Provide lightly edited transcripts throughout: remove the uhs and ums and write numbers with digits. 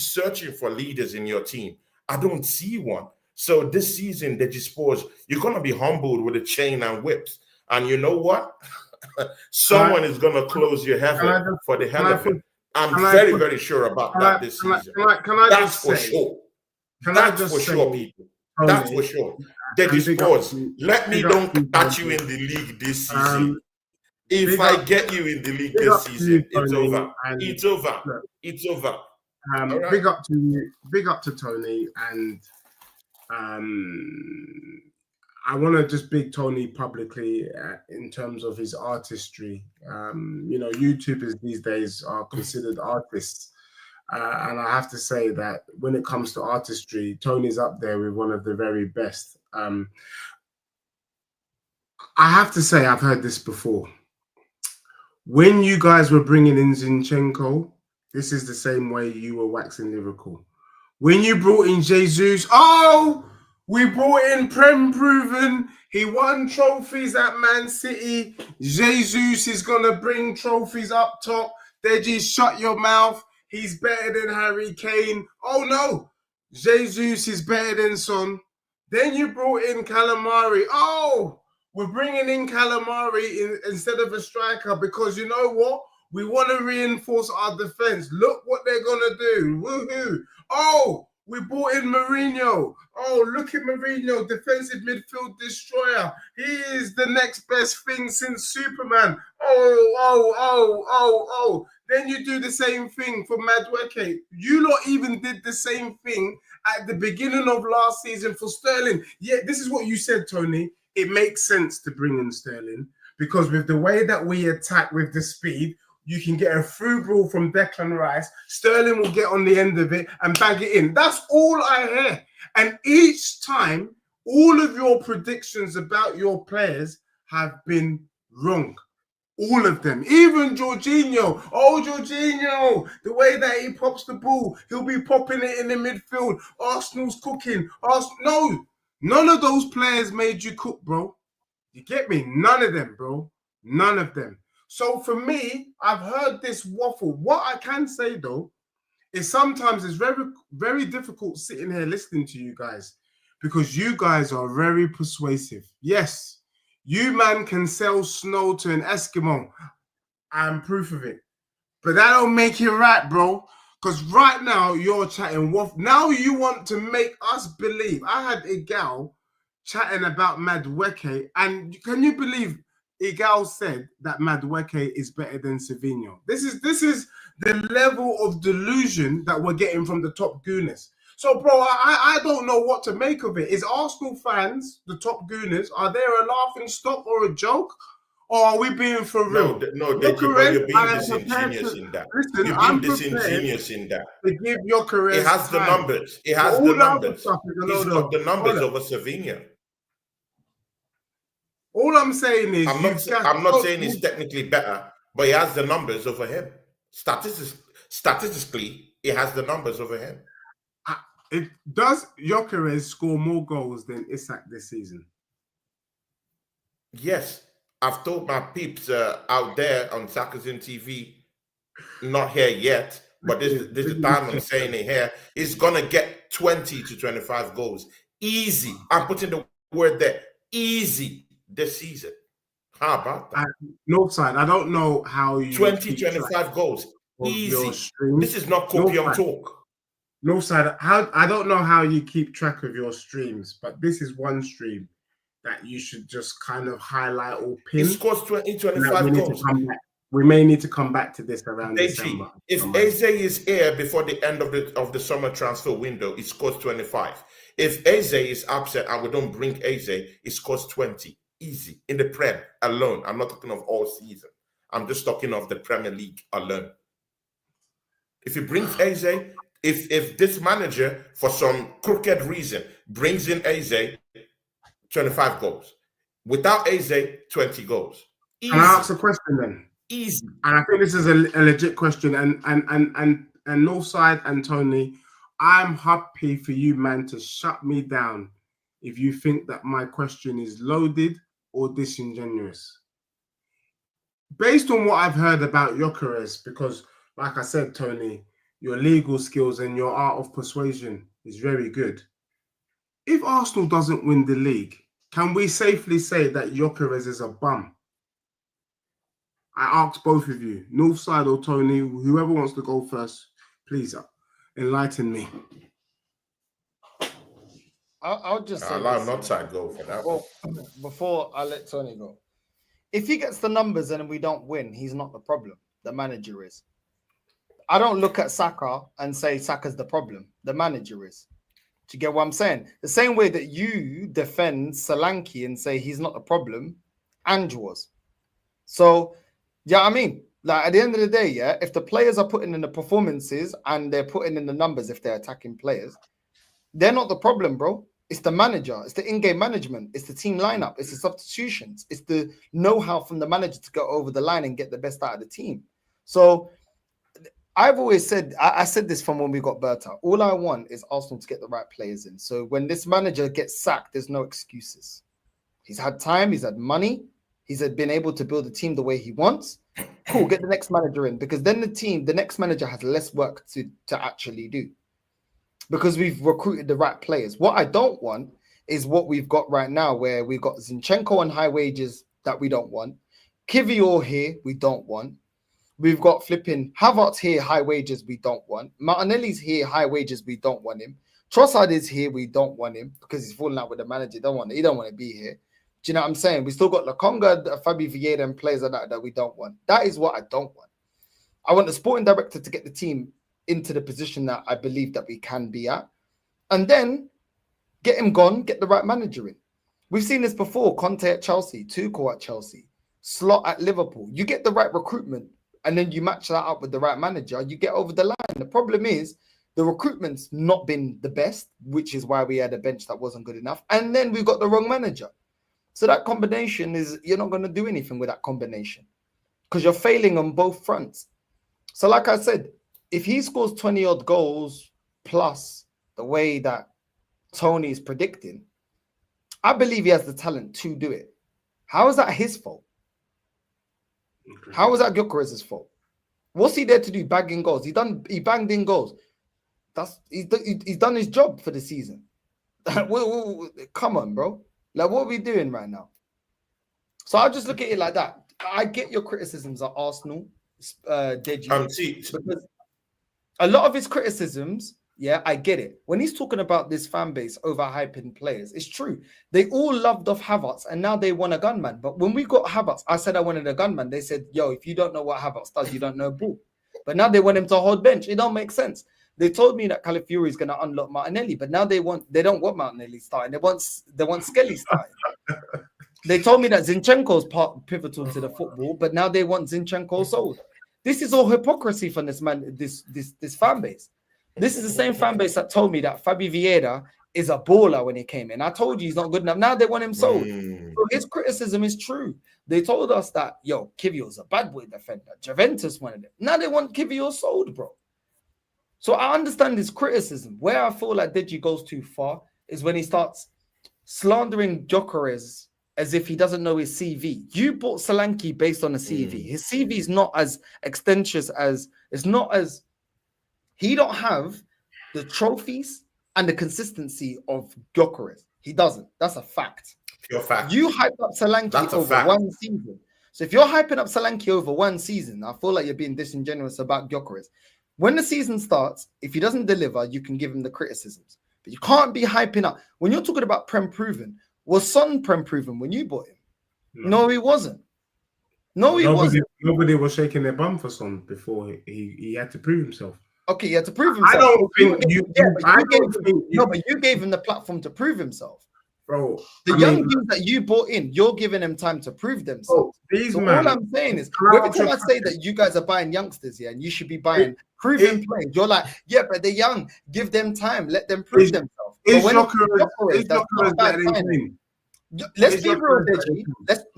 searching for leaders in your team. I don't see one. So this season, the Spurs, you're going to be humbled with a chain and whips. And you know what? Someone is going to close your heaven for the hell of it. I'm very sure about that this season. That's for sure. That's for sure, people. That's for sure. The Spurs, let me don't catch you in the league this season. If I get you in the league this season, it's over. It's over. It's over. Right. Big up to you. Big up to Tony. And I want to just big Tony publicly in terms of his artistry. You know, YouTubers these days are considered artists. And I have to say that when it comes to artistry, Tony's up there with one of the very best. I have to say, I've heard this before. When you guys were bringing in Zinchenko, this is the same way you were waxing lyrical. When you brought in Jesus, we brought in Prem Proven. He won trophies at Man City. Jesus is going to bring trophies up top. Deji, shut your mouth. He's better than Harry Kane. Oh, no. Jesus is better than Son. Then you brought in Calamari. Oh, we're bringing in Calamari instead of a striker because you know what? We want to reinforce our defense. Look what they're going to do. Woohoo. Oh, we brought in Mourinho. Oh, look at Mourinho, defensive midfield destroyer. He is the next best thing since Superman. Oh. Then you do the same thing for Madueke. You lot even did the same thing at the beginning of last season for Sterling. Yeah, this is what you said, Tony. It makes sense to bring in Sterling because with the way that we attack with the speed, you can get a through ball from Declan Rice. Sterling will get on the end of it and bag it in. That's all I hear. And each time, all of your predictions about your players have been wrong. All of them. Even Jorginho. Oh, Jorginho. The way that he pops the ball, he'll be popping it in the midfield. Arsenal's cooking. No. None of those players made you cook, bro. You get me? None of them, bro. None of them. So for me, I've heard this waffle. What I can say, though, is sometimes it's very, very difficult sitting here listening to you guys because you guys are very persuasive. Yes, you man can sell snow to an Eskimo. I'm proof of it. But that don't make it right, bro. Because right now, you're chatting waffle. Now you want to make us believe. I had a gal chatting about Madueke, and can you believe Igal said that Madueke is better than Savinho? This is the level of delusion that we're getting from the top gooners. So, bro, I don't know what to make of it. Is Arsenal fans, the top gooners, are they a laughing stock or a joke? Or are we being for real? No, you're being disingenuous in that. Listen, you're being disingenuous in that. To give Gyokeres it has the numbers. It has the numbers. He's got the numbers over Savinho. All I'm saying is... I'm not saying he's technically better, but he has the numbers over him. Statistically, he has the numbers over him. Does Gyokeres score more goals than Isak this season? Yes. I've told my peeps out there on Sarkazin TV, not here yet, but this is the time I'm saying it here, he's going to get 20 to 25 goals. Easy. I'm putting the word there. Easy this season. How about that? Northside, I don't know how you... 20, 25 goals. Easy. This is not copium talk. Northside, I don't know how you keep track of your streams, but this is one stream that you should just kind of highlight or pin. He scores 20, 25 goals. We may need to come back to this around December. If Eze is here before the end of the summer transfer window, he scores 25. If Eze is absent and we don't bring Eze, he scores 20. Easy. In the Prem alone. I'm not talking of all season. I'm just talking of the Premier League alone. If he brings Eze, if this manager, for some crooked reason, brings in Eze, 25 goals. Without Eze, 20 goals. Easy. Can I ask a question then? Easy. And I think this is a legit question. And Northside and Tony, I'm happy for you, man, to shut me down if you think that my question is loaded or disingenuous. Based on what I've heard about Gyokeres, because like I said, Tony, your legal skills and your art of persuasion is very good. If Arsenal doesn't win the league, can we safely say that Gyokeres is a bum? I ask both of you, Northside or Tony, whoever wants to go first, please enlighten me. I'll just say allow this. Northside go for that. Well, before I let Tony go, if he gets the numbers and we don't win, he's not the problem. The manager is. I don't look at Saka and say Saka's the problem. The manager is. Do you get what I'm saying? The same way that you defend Solanke and say he's not the problem, Ange was. So, yeah, I mean, like at the end of the day, yeah, if the players are putting in the performances and they're putting in the numbers if they're attacking players, they're not the problem, bro. It's the manager. It's the in-game management. It's the team lineup. It's the substitutions. It's the know-how from the manager to go over the line and get the best out of the team. So I've always said, I said this from when we got Berta. All I want is Arsenal to get the right players in. So when this manager gets sacked, there's no excuses. He's had time. He's had money. He's been able to build a team the way he wants. Cool, get the next manager in, because then the next manager has less work to actually do, because we've recruited the right players. What I don't want is what we've got right now, where we've got Zinchenko on high wages that we don't want. Kivior here, we don't want. We've got flipping Havertz here, high wages, we don't want. Martinelli's here, high wages, we don't want him. Trossard is here, we don't want him because he's falling out with the manager. He don't want to be here. Do you know what I'm saying? We still got Lokonga, Fabi Vieira, and players like that we don't want. That is what I don't want. I want the sporting director to get the team into the position that I believe that we can be at, and then get him gone, get the right manager in. We've seen this before. Conte at Chelsea, Tuchel at Chelsea, Slot at Liverpool. You get the right recruitment, and then you match that up with the right manager, you get over the line. The problem is the recruitment's not been the best, which is why we had a bench that wasn't good enough, and then we got the wrong manager. So that combination is, you're not going to do anything with that combination because you're failing on both fronts. So like I said, if he scores 20 odd goals plus the way that Tony is predicting, I believe he has the talent to do it. How is that his fault? How is that Gyokeres' fault? What's he there to do? Bagging goals. He banged in goals. He's done his job for the season. Come on, bro. Like, what are we doing right now? So I just look at it like that. I get your criticisms at Arsenal, Deji, because a lot of his criticisms, yeah, I get it. When he's talking about this fan base overhyping players, it's true. They all loved off Havertz, and now they want a gunman. But when we got Havertz, I said I wanted a gunman. They said, yo, if you don't know what Havertz does, you don't know ball. But now they want him to hold bench. It don't make sense. They told me that Calafiori is going to unlock Martinelli, but now they don't want Martinelli starting. They want Skelly starting. They told me that Zinchenko's pivotal to the football, but now they want Zinchenko sold. This is all hypocrisy from this man, this fan base. This is the same fan base that told me that Fabi Vieira is a baller when he came in. I told you he's not good enough. Now they want him sold. So his criticism is true. They told us that, yo, Kivior's a bad boy defender. Juventus wanted him. Now they want Kivior sold, bro. So I understand his criticism. Where I feel like Deji goes too far is when he starts slandering Gyokeres as if he doesn't know his CV. You bought Solanke based on a CV. His CV is not as extensive as, he don't have the trophies and the consistency of Gyokeres. He doesn't. That's a fact. Pure fact. You hyped up Solanke over one season. So if you're hyping up Solanke over one season, I feel like you're being disingenuous about Gyokeres. When the season starts, if he doesn't deliver, you can give him the criticisms. But you can't be hyping up. When you're talking about Prem proven, was Son Prem proven when you bought him? No, he wasn't. Wasn't. Nobody was shaking their bum for Son before he had to prove himself. Okay, he had to prove himself. I don't think but you gave him the platform to prove himself. Bro, the young dudes that you brought in, you're giving them time to prove themselves. All I'm saying is, every time I say that you guys are buying youngsters, yeah, and you should be buying proven players, you're like, yeah, but they're young. Give them time. Let them prove themselves. Let's be real, Deji.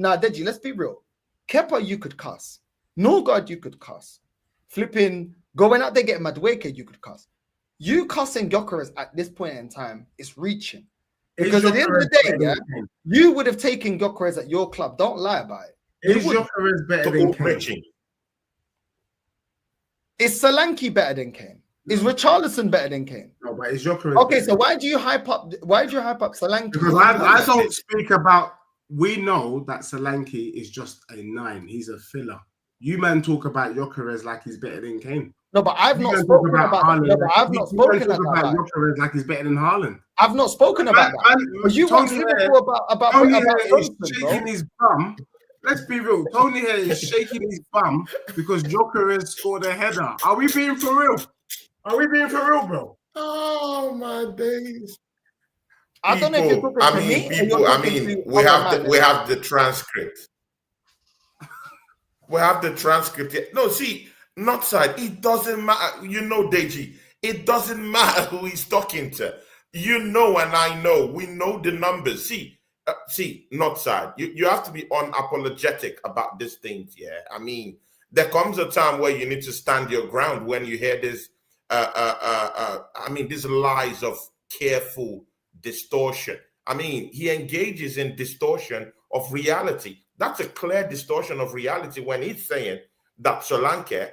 Deji, let's be real. Kepa, you could cuss. Norgard, you could cuss. Flipping, going out there getting Madueke, you could cuss. You cussing Gyokeres at this point in time is reaching. Because at the end of the day, yeah, you would have taken Gyokeres at your club. Don't lie about it. Is Gyokeres better than Kane? Is Solanke better than Kane? Is Richarlison better than Kane? No, but it's Gyokeres. Okay, so why do you hype up Solanke? Because I don't speak about. We know that Solanke is just a 9. He's a filler. You man talk about Gyokeres like he's better than Kane. No, but I've not spoken about Haaland. No, but I've not spoken about Gyokeres like he's better than Haaland. I've not spoken about that. But you want Liverpool about Tony is shaking his bum. Let's be real. Tony here is shaking his bum because Gyokeres scored a header. Are we being for real? Are we being for real, bro? Oh my days! I don't know if you're talking to me. We have the transcript. We have the transcript. No, see, Northside. It doesn't matter. You know, Deji. It doesn't matter who he's talking to. You know, and I know. We know the numbers. See, Northside. You have to be unapologetic about these things. Yeah, I mean, there comes a time where you need to stand your ground when you hear this. These lies of careful distortion. I mean, he engages in distortion of reality. That's a clear distortion of reality when he's saying that Solanke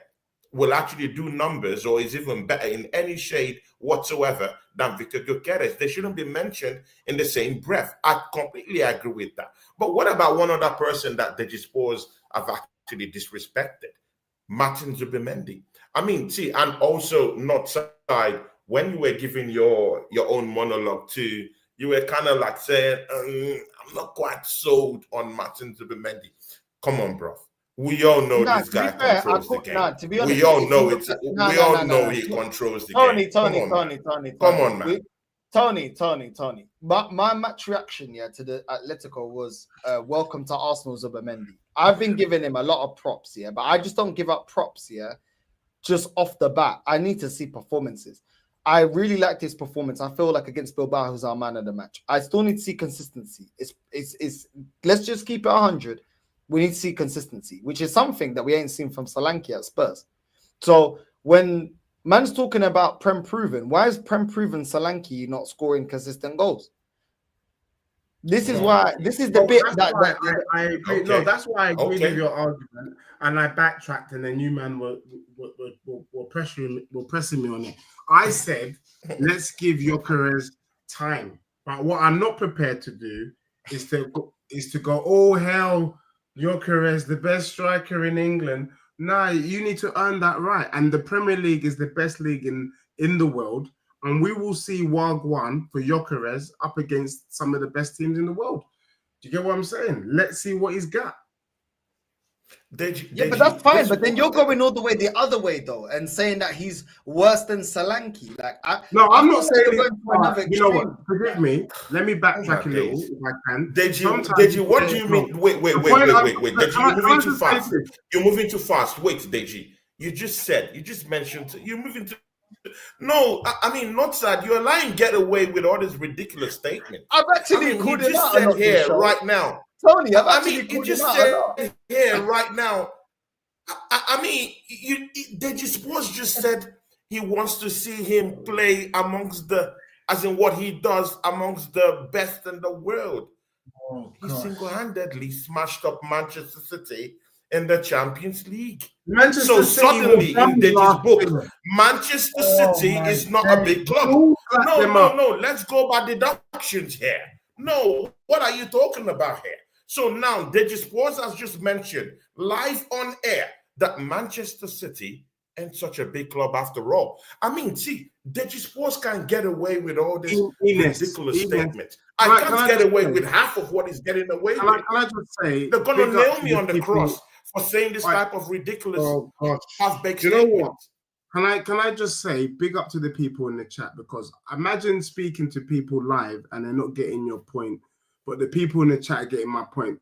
will actually do numbers or is even better in any shade whatsoever than Victor Gyokeres. They shouldn't be mentioned in the same breath. I completely agree with that. But what about one other person that the Dispos have actually disrespected? Martin Zubimendi. I mean, see, and also Northside, when you were giving your own monologue too, you were kind of like saying, I'm not quite sold on Martin Zubimendi. Come on, bro. We all know this guy controls the game. To be honest, we all know it. We all know he controls the game. Tony. Come on, man. Tony. My match reaction, to the Atletico was welcome to Arsenal Zubimendi. I've been giving him a lot of props, but I just don't give up props, just off the bat. I need to see performances. I really liked his performance. I feel like against Bilbao, who's our man of the match. I still need to see consistency. It's let's just keep it 100. We need to see consistency, which is something that we ain't seen from Solanke at Spurs. So when man's talking about Prem proven, why is Prem proven Solanke not scoring consistent goals? This is why. This is the bit that I agree. Okay. No, that's why I agree with your argument, and I backtracked, and then you man were pressing me on it. I said, let's give Gyokeres time, but what I'm not prepared to do is to go, oh hell, Gyokeres, the best striker in England. Nah, you need to earn that right, and the Premier League is the best league in the world. And we will see Wagwan for Gyokeres up against some of the best teams in the world. Do you get what I'm saying? Let's see what he's got. But that's fine. But then you're going all the way the other way, though, and saying that he's worse than Solanke. I'm not saying you know what? Forgive me. Let me backtrack a little if I can. Deji, what do you mean? Wait. Deji, you're moving too fast. You're moving too fast. Wait, Deji. You mentioned you're moving too. No, I mean, Northside, you're lying. Get away with all this ridiculous statement. I've actually called it out said here right now, Tony. Here right now. Deji Sports just said he wants to see him play amongst as in what he does amongst the best in the world. He single-handedly smashed up Manchester City in the Champions League. So suddenly in Deji's book, Manchester City is not a big club. No. Let's go by deductions here. No, what are you talking about here? So now Deji Sports has just mentioned live on air that Manchester City ain't such a big club after all. I mean, see, Deji Sports can't get away with all this ridiculous statements. I can't get away with half of what he's getting away with. Can I just say, they're going to nail me on the cross for saying this type of ridiculous half-baked statement. Can I just say, big up to the people in the chat, because imagine speaking to people live and they're not getting your point, but the people in the chat are getting my point.